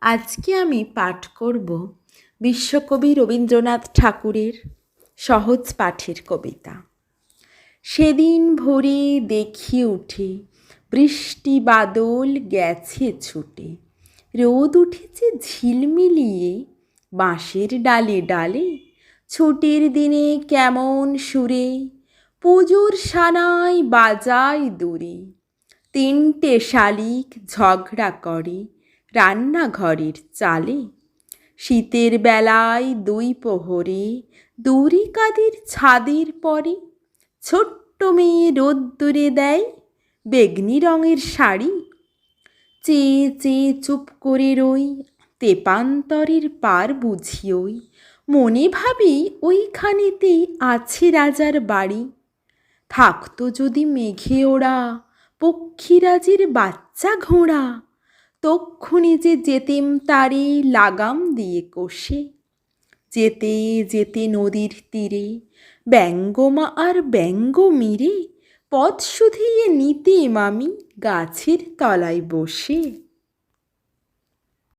আজকে আমি পাঠ করব বিশ্বকবি রবীন্দ্রনাথ ঠাকুরের সহজ পাঠের কবিতা। সেদিন ভোরে দেখি উঠে বৃষ্টি বাদল গেছে ছুটে, রোদ উঠেছে ঝিলমিলিয়ে বাঁশের ডালে ডালে। ছুটির দিনে কেমন সুরে পুজোর সানাই বাজায় দূরে, তিনটে শালিক ঝগড়া করে রান্নাঘরের চালে। শীতের বেলায় দুই প্রহরে দূরে কাদের ছাদের পরে, ছোট্ট মেয়ে রোদ্দুরে দেয় বেগনি রঙের শাড়ি। চেয়ে চেয়ে চুপ করে রই তেপান্তরের পার বুঝি ওই, মনে ভাবি ওইখানেতে আছে রাজার বাড়ি। থাকতো যদি মেঘে ওড়া পক্ষীরাজের বাচ্চা ঘোড়া, তক্ষুনি যে যেতেম তারে লাগাম দিয়ে কষে। যেতে যেতে নদীর তীরে ব্যঙ্গমা আর ব্যঙ্গ মিরে পথ শুধিয়ে নিতেম আমি গাছের তলায় বসে।